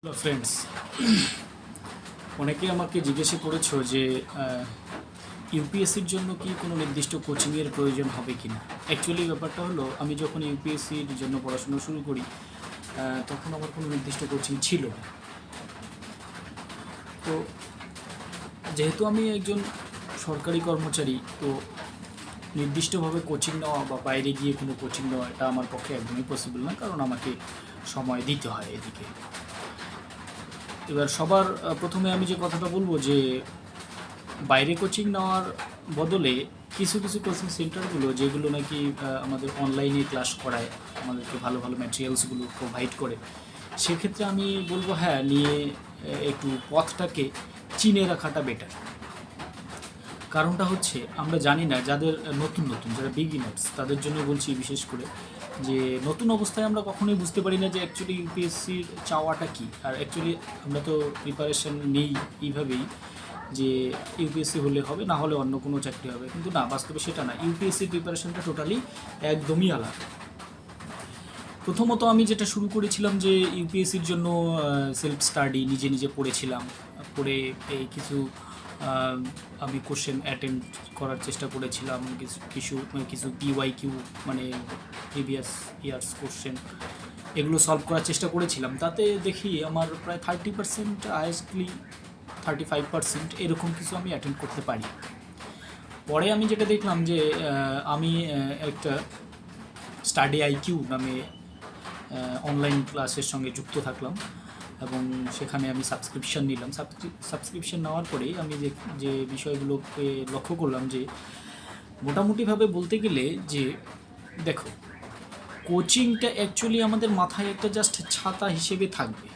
Hello friends, অনেকে আমাকে জিজ্ঞেস করেছো যে ইউপিএসসির জন্য কি কোনো নির্দিষ্ট কোচিংয়ের প্রয়োজন হবে কি না। অ্যাকচুয়ালি ব্যাপারটা হলো, আমি যখন ইউপিএসসির জন্য পড়াশোনা শুরু করি তখন আমার কোনো নির্দিষ্ট কোচিং ছিল না। তো যেহেতু আমি একজন সরকারি কর্মচারী, তো নির্দিষ্টভাবে কোচিং নেওয়া বা বাইরে গিয়ে কোনো কোচিং নেওয়া এটা আমার পক্ষে একদমই পসিবল না, কারণ আমাকে সময় দিতে হয় এদিকে। এবার সবার প্রথমে আমি যে কথাটা বলবো যে বাইরে কোচিং নেওয়ার বদলে কিছু কিছু কোচিং সেন্টারগুলো যেগুলো নাকি আমাদের অনলাইনে ক্লাস করায়, আমাদেরকে ভালো ভালো ম্যাটেরিয়ালসগুলো প্রোভাইড করে, সেক্ষেত্রে আমি বলবো হ্যাঁ, নিয়ে একটু পথটাকে চিনে রাখাটা বেটার। কারণটা হচ্ছে, আমরা জানি না, যাদের নতুন নতুন যারা বিগিনার্স তাদের জন্য বলছি বিশেষ করে, যে নতুন অবস্থায় আমরা কখনোই বুঝতে পারি না যে অ্যাকচুয়ালি ইউপিএসসির চাওয়াটা কী। আর অ্যাকচুয়ালি আমরা তো প্রিপারেশান নেই এইভাবেই যে ইউপিএসসি হলে হবে, না হলে অন্য কোনো চাকরি হবে, কিন্তু না, বাস্তবে সেটা না। ইউপিএসসির প্রিপারেশানটা টোটালি একদমই আলাদা। প্রথমত আমি যেটা শুরু করেছিলাম যে ইউপিএসসির জন্য সেলফ স্টাডি নিজে নিজে পড়েছিলাম। পড়ে এই কিছু আমি কোশ্চেন অ্যাটেন্ড করার চেষ্টা করেছিলাম, কিছু কিছু কিছু পিওয়াইকিউ, মানে প্রিভিয়াস ইয়ার্স কোশ্চেন, এগুলো সলভ করার চেষ্টা করেছিলাম। তাতে দেখি আমার প্রায় 30%, হাইয়েস্টলি 35% এরকম কিছু আমি অ্যাটেন্ড করতে পারি। পরে আমি যেটা দেখলাম যে আমি একটা স্টাডি আইকিউ নামে অনলাইন ক্লাসের সঙ্গে যুক্ত থাকলাম, এবং সেখানে আমি সাবস্ক্রিপশান নিলাম। সাবস্ক্রিপশান নেওয়ার পরেই আমি যে বিষয়গুলোকে লক্ষ্য করলাম যে মোটামুটিভাবে বলতে গেলে যে দেখো, কোচিংটা অ্যাকচুয়ালি আমাদের মাথায় একটা জাস্ট ছাতা হিসেবে থাকবে।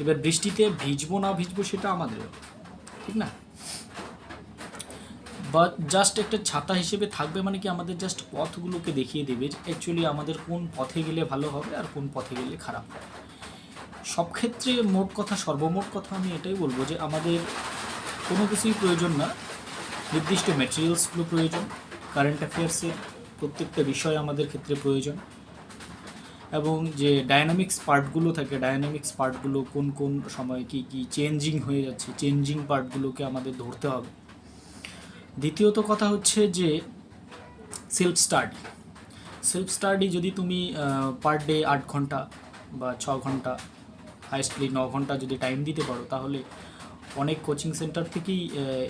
এবার বৃষ্টিতে ভিজবো না ভিজবো সেটা আমাদের, ঠিক না? বা জাস্ট একটা ছাতা হিসেবে থাকবে, মানে কি আমাদের জাস্ট পথগুলোকে দেখিয়ে দেবে অ্যাকচুয়ালি আমাদের কোন পথে গেলে ভালো হবে আর কোন পথে গেলে খারাপ হবে। সব ক্ষেত্রে সর্বমোট কথা আমি এটাই বলবো যে আমাদের কোনো কিছুই প্রয়োজন না, নির্দিষ্ট ম্যাটেরিয়ালসগুলো প্রয়োজন। কারেন্ট অ্যাফেয়ার্সের প্রত্যেকটা বিষয় আমাদের ক্ষেত্রে প্রয়োজন, এবং যে ডায়নামিক্স পার্টগুলো থাকে, ডায়নামিক্স পার্টগুলো কোন কোন সময় কী কী চেঞ্জিং হয়ে যাচ্ছে, চেঞ্জিং পার্টগুলোকে আমাদের ধরতে হবে। দ্বিতীয়ত কথা হচ্ছে যে সেলফ স্টাডি যদি তুমি পার ডে 8 ঘন্টা বা 6 ঘন্টা, হাইস্টলি 9 ঘন্টা যদি টাইম দিতে পারো, তাহলে অনেক কোচিং সেন্টার থেকেই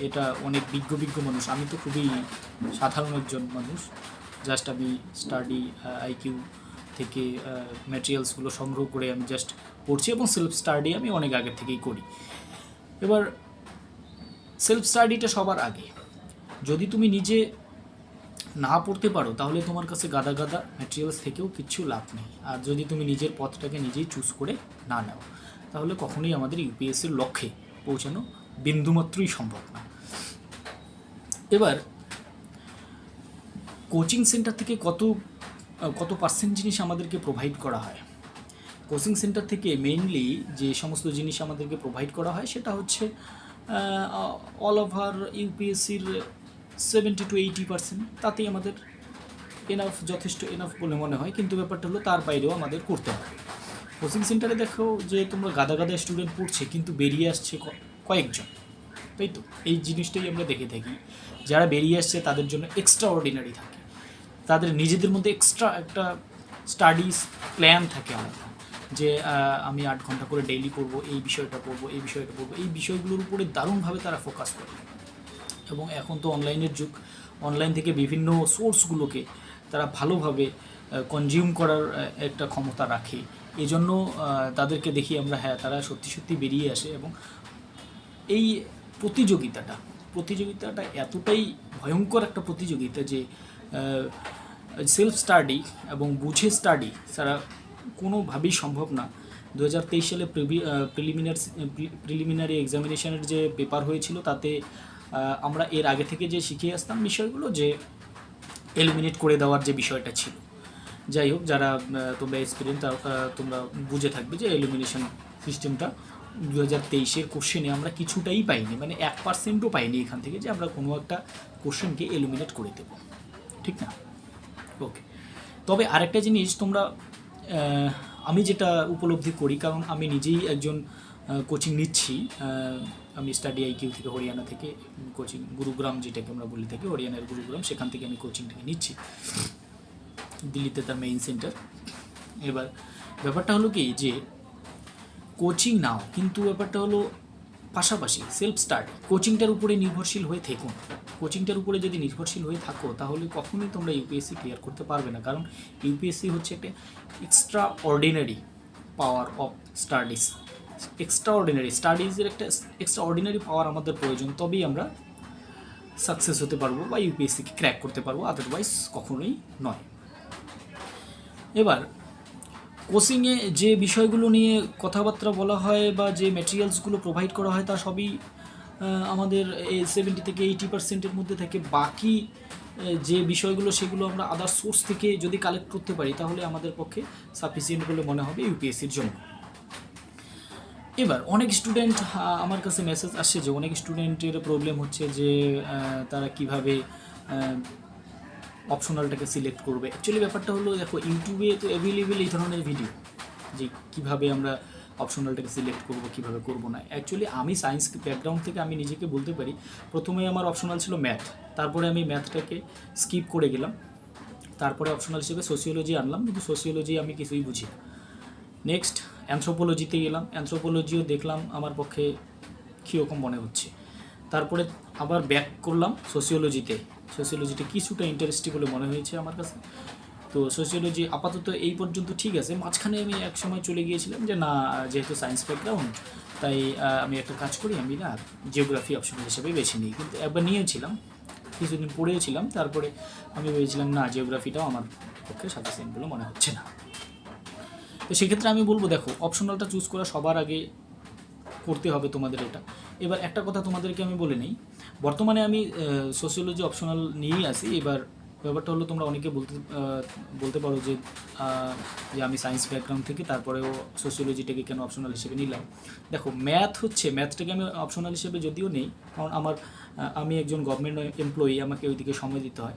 এটা অনেক বিজ্ঞ মানুষ, আমি তো খুবই সাধারণ একজন মানুষ, জাস্ট আমি স্টাডি আইকিউ থেকে ম্যাটেরিয়ালসগুলো সংগ্রহ করে আমি জাস্ট পড়ছি, এবং সেলফ স্টাডি আমি অনেক আগের থেকেই করি। এবার সেলফ স্টাডিটা সবার আগে। যদি তুমি নিজে না পড়তে পারো, তাহলে তোমার কাছে গাদা গাদা ম্যাটেরিয়ালস থেকেও কিচ্ছু লাভ নেই। আর যদি তুমি নিজের পথটাকে নিজেই চুজ করে না নাও, তাহলে কখনোই আমাদের ইউপিএসসির লক্ষ্যে পৌঁছানো বিন্দুমাত্রই সম্ভব না। এবার কোচিং সেন্টার থেকে কত পার্সেন্ট জিনিস আমাদেরকে প্রোভাইড করা হয়। কোচিং সেন্টার থেকে মেইনলি যে সমস্ত জিনিস আমাদেরকে প্রোভাইড করা হয় সেটা হচ্ছে অল ওভার ইউপিএসসির 70-80%, তাতেই আমাদের যথেষ্ট এনাফ বলে মনে হয়। কিন্তু ব্যাপারটা হলো, তার বাইরেও আমাদের করতে হবে। কোচিং সেন্টারে দেখো যে তোমরা গাদা গাদা স্টুডেন্ট পড়ছে, কিন্তু বেরিয়ে আসছে কয়েকজন, তাই তো? এই জিনিসটাই আমরা দেখে থাকি। যারা বেরিয়ে আসছে তাদের জন্য এক্সট্রা অর্ডিনারি থাকে, তাদের নিজেদের মধ্যে এক্সট্রা একটা স্টাডিজ প্ল্যান থাকে আলাদা, যে আমি 8 ঘন্টা করে ডেইলি পড়বো, এই বিষয়টা পড়বো, এই বিষয়টা পড়বো, এই বিষয়গুলোর উপরে দারুণভাবে তারা ফোকাস করে। এবং এখন তো অনলাইনের যুগ, অনলাইন থেকে বিভিন্ন সোর্সগুলোকে তারা ভালোভাবে কনজিউম করার একটা ক্ষমতা রাখে। এজন্য তাদেরকে দেখি আমরা, হ্যাঁ, তারা সত্যি সত্যি বেরিয়ে আসে। এবং এই প্রতিযোগিতাটা এতটাই ভয়ঙ্কর একটা প্রতিযোগিতা যে সেলফ স্টাডি এবং বুঝে স্টাডি ছাড়া কোনোভাবেই সম্ভব না। 2023 সালে প্রিলিমিনারি এক্সামিনেশনের যে পেপার হয়েছিল, তাতে আমরা এর আগে থেকে যে শিখে আসতাম বিষয়গুলো, যে এলিমিনেট করে দেওয়ার যে বিষয়টা ছিল, যাই হোক, যারা তোমরা এক্সপিরিয়েন্স তোমরা বুঝে থাকবে যে এলিমিনেশন সিস্টেমটা 2023-এর কোশ্চেনে আমরা কিছুটাই পাইনি, মানে 1%ও পাইনি এখান থেকে, যে আমরা কোনো একটা কোশ্চেনকে এলিমিনেট করে দেবো, ঠিক না? ওকে। তবে আরেকটা জিনিস তোমরা আমি যেটা উপলব্ধি করি, কারণ আমি নিজেই একজন কোচিং নিচ্ছি, আমি স্টাডি আইকিউ থেকে, হরিয়ানা থেকে কোচিং, গুরুগ্রাম যেটাকে আমরা বলে থাকি, হরিয়ানার গুরুগ্রাম, সেখান থেকে আমি কোচিংটাকে নিচ্ছি, দিল্লিতে তার মেইন সেন্টার। এবার ব্যাপারটা হলো কি যে কোচিং নাও, কিন্তু ব্যাপারটা হলো পাশাপাশি সেলফ স্টাডি, কোচিংটার উপরে নির্ভরশীল হয়ে থেকো। কোচিংটার উপরে যদি নির্ভরশীল হয়ে থাকো তাহলে কখনোই তোমরা ইউপিএসসি ক্লিয়ার করতে পারবে না, কারণ ইউপিএসসি হচ্ছে একটা extraordinary power of studies, extraordinary স্টাডিজের একটা এক্সট্রা অর্ডিনারি পাওয়ার আমাদের প্রয়োজন, তবেই আমরা সাকসেস হতে পারবো বা ইউপিএসসিকে ক্র্যাক করতে পারবো, আদারওয়াইজ কখনোই নয়। এবার কোচিংয়ে যে বিষয়গুলো নিয়ে কথাবার্তা বলা হয় বা যে ম্যাটেরিয়ালসগুলো প্রোভাইড করা হয় তা সবই আমাদের 70 থেকে 80% মধ্যে থেকে। বাকি যে বিষয়গুলো সেগুলো আমরা আদার সোর্স থেকে যদি কালেক্ট করতে পারি তাহলে আমাদের পক্ষে সাফিসিয়েন্ট বলে মনে হবে ইউপিএসসির জন্য। এবার অনেক স্টুডেন্ট, আমার কাছে মেসেজ আসছে যে অনেক স্টুডেন্টের প্রবলেম হচ্ছে যে তারা কিভাবে অপশনালটাকে সিলেক্ট করবে। অ্যাকচুয়ালি ব্যাপারটা হলো, দেখো ইউটিউবে তো অ্যাভেলেবেল এই ধরনের ভিডিও যে কীভাবে আমরা অপশনালটাকে সিলেক্ট করবো, কীভাবে করবো না। অ্যাকচুয়ালি আমি সায়েন্স ব্যাকগ্রাউন্ড থেকে আমি নিজেকে বলতে পারি, প্রথমে আমার অপশনাল ছিল ম্যাথ, তারপরে আমি ম্যাথটাকে স্কিপ করে গেলাম, তারপরে অপশনাল হিসেবে সোশিওলজি আনলাম, কিন্তু সোশিওলজি আমি কিছুই বুঝি না। নেক্সট অ্যানথ্রোপোলজিতে গেলাম, অ্যানথ্রোপোলজিও দেখলাম আমার পক্ষে কীরকম মনে হচ্ছে। তারপরে আবার ব্যাক করলাম সোশিওলজিতে, সোশিওলজিটা কিছুটা ইন্টারেস্টিং বলে মনে হয়েছে আমার কাছে। তো সোশিওলজি আপাতত এই পর্যন্ত ঠিক আছে। মাঝখানে আমি এক সময় চলে গিয়েছিলাম যে না, যেহেতু সায়েন্স ব্যাকগ্রাউন্ড তাই আমি একটা কাজ করি, আমি না জিওগ্রাফি অপশন হিসেবে বেছে নিই, কিন্তু একবার নিয়েছিলাম, কিছুদিন পড়েছিলাম, তারপরে আমি ভেবেছিলাম না, জিওগ্রাফিটাও আমার পক্ষে সাফিসিয়েন্ট বলে মনে হচ্ছে না। তো সেক্ষেত্রে আমি বলবো, দেখো অপশনালটা চুজ করা সবার আগে করতে হবে তোমাদের এটা। এবার একটা কথা তোমাদেরকে আমি বলে নিই, বর্তমানে আমি সোশিওলজি অপশনাল নিয়েই আসি। এবার ব্যাপারটা হলো, তোমরা অনেকে বলতে পারো যে আমি সায়েন্স ব্যাকগ্রাউন্ড থেকে তারপরেও সোশিওলজিটাকে কেন অপশনাল হিসেবে নিলাম। দেখো ম্যাথটাকে আমি অপশনাল হিসেবে যদিও নেই, কারণ আমি একজন গভর্নমেন্ট এমপ্লয়ি, আমাকে ওইদিকে সময় দিতে হয়।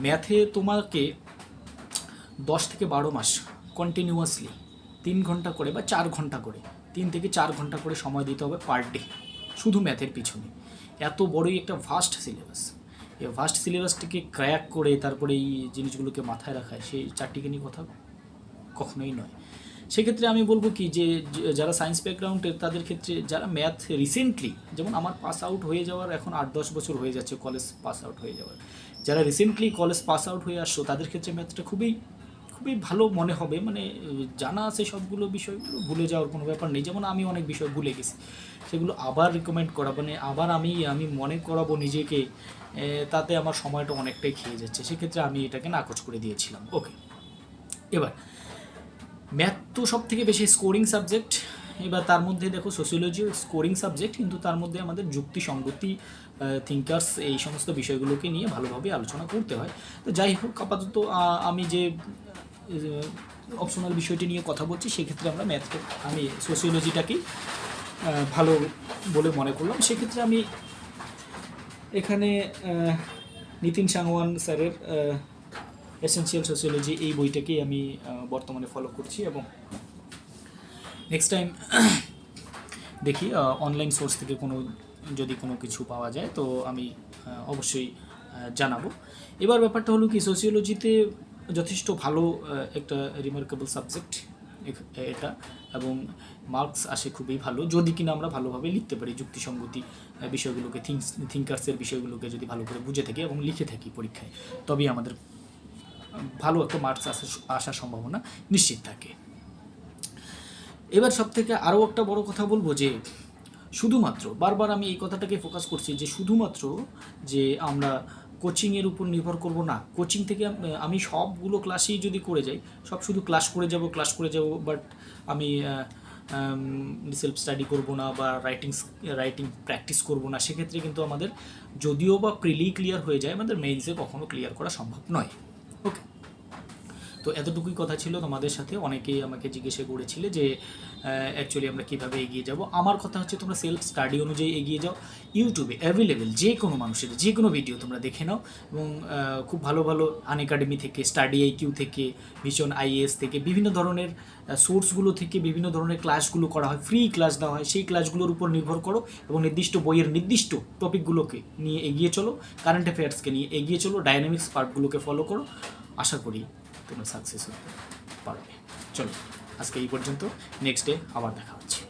ম্যাথে তোমাকে 10 থেকে 12 মাস কন্টিনিউয়াসলি 3 ঘন্টা করে বা 4 ঘন্টা করে, 3 থেকে 4 ঘন্টা করে সময় দিতে হবে পার ডে, শুধু ম্যাথের পিছনে। এত বড়ই একটা ভাস্ট সিলেবাস, এই ভাস্ট সিলেবাসটিকে ক্র্যাক করে তারপরে এই জিনিসগুলোকে মাথায় রাখায়, সেই চারটিকে নিয়ে কথা কখনোই নয়। সেক্ষেত্রে আমি বলবো কি যে যারা সায়েন্স ব্যাকগ্রাউন্ডের, তাদের ক্ষেত্রে যারা ম্যাথ রিসেন্টলি, যেমন আমার পাস আউট হয়ে যাওয়ার এখন 8-10 বছর হয়ে যাচ্ছে, কলেজ পাস আউট হয়ে যাওয়ার, যারা রিসেন্টলি কলেজ পাস আউট হয়ে আসছো তাদের ক্ষেত্রে ম্যাথটা খুবই ভালো মনে হবে। মানে জানা আছে সবগুলো বিষয়গুলো, ভুলে যাওয়ার কোনো ব্যাপার নেই। যেমন আমি অনেক বিষয় ভুলে গেছি, সেগুলো আবার রিকমেন্ড করা, মানে আবার আমি মনে করাবো নিজেকে, তাতে আমার সময়টা অনেকটাই খেয়ে যাচ্ছে। সেক্ষেত্রে আমি এটাকে নাকচ করে দিয়েছিলাম। ওকে, এবার ম্যাথ তো সব থেকে বেশি স্কোরিং সাবজেক্ট। এবার তার মধ্যে দেখো সোশিওলজিও স্কোরিং সাবজেক্ট, কিন্তু তার মধ্যে আমাদের যুক্তি, সংগতি, থিঙ্কার্স, এই সমস্ত বিষয়গুলোকে নিয়ে ভালোভাবে আলোচনা করতে হয়। তো যাই হোক, আপাতত আমি যে অপশনাল বিষয়টি নিয়ে কথা বলছি, সেক্ষেত্রে আমি সোশিওলজিটাকেই ভালো বলে মনে করলাম। সেক্ষেত্রে আমি এখানে নিতিন সাংওয়ান স্যারের এসেনশিয়াল সোশিওলজি এই বইটাকেই আমি বর্তমানে ফলো করছি, এবং নেক্সট টাইম দেখি অনলাইন সোর্স থেকে যদি কোনো কিছু পাওয়া যায় তো আমি অবশ্যই জানাবো। এবার ব্যাপারটা হলো কি, সোশিওলজিতে যথেষ্ট ভালো একটা রিমার্কেবল সাবজেক্ট এটা, এবং মার্কস আসে খুবই ভালো যদি কিনা আমরা ভালোভাবে লিখতে পারি, যুক্তিসঙ্গতি বিষয়গুলোকে, থিঙ্কার্সের বিষয়গুলোকে যদি ভালো করে বুঝে থাকি এবং লিখে থাকি পরীক্ষায়, তবেই আমাদের ভালো একটা মার্কস আসার সম্ভাবনা নিশ্চিত থাকে। এবার সব থেকে আরও একটা বড় কথা বলবো যে শুধুমাত্র, বারবার আমি এই কথাটাকে ফোকাস করছি যে শুধুমাত্র যে আমরা কোচিংয়ের উপর নির্ভর করব না। কোচিং থেকে আমি সবগুলো ক্লাসেই যদি করে যাই, শুধু ক্লাস করে যাব, বাট আমি সেলফ স্টাডি করব না বা রাইটিং প্র্যাকটিস করব না, সেক্ষেত্রে কিন্তু আমাদের যদিও বা প্রিলি ক্লিয়ার হয়ে যায়, আমাদের মেইনসে কখনো ক্লিয়ার করা সম্ভব নয়। ওকে, তো তো এতটুকুই কথা ছিল তোমাদের সাথে। অনেকেই আমাকে জিজ্ঞাসা করেছিলে যে অ্যাকচুয়ালি আমরা কীভাবে এগিয়ে যাব। আমার কথা হচ্ছে তোমরা সেলফ স্টাডি অনুযায়ী এগিয়ে যাও। ইউটিউবে অ্যাভেলেবেল যে কোনো মানুষের যে কোনো ভিডিও তোমরা দেখে নাও, এবং খুব ভালো ভালো আনএকাডেমি থেকে, স্টাডি আইকিউ থেকে, ভিশন আইএএস থেকে, বিভিন্ন ধরনের সোর্সগুলো থেকে বিভিন্ন ধরনের ক্লাসগুলো করা হয়, ফ্রি ক্লাস দেওয়া হয়। সেই ক্লাসগুলোর উপর নির্ভর করো এবং নির্দিষ্ট বইয়ের নির্দিষ্ট টপিকগুলোকে নিয়ে এগিয়ে চলো, কারেন্ট অ্যাফেয়ার্সকে নিয়ে এগিয়ে চলো, ডাইনামিক্স পার্টগুলোকে ফলো করো। আশা করি তোমরা সাকসেস হতে পারবে। চলো আজকে এই পর্যন্ত, নেক্সট ডে আবার দেখা হচ্ছে।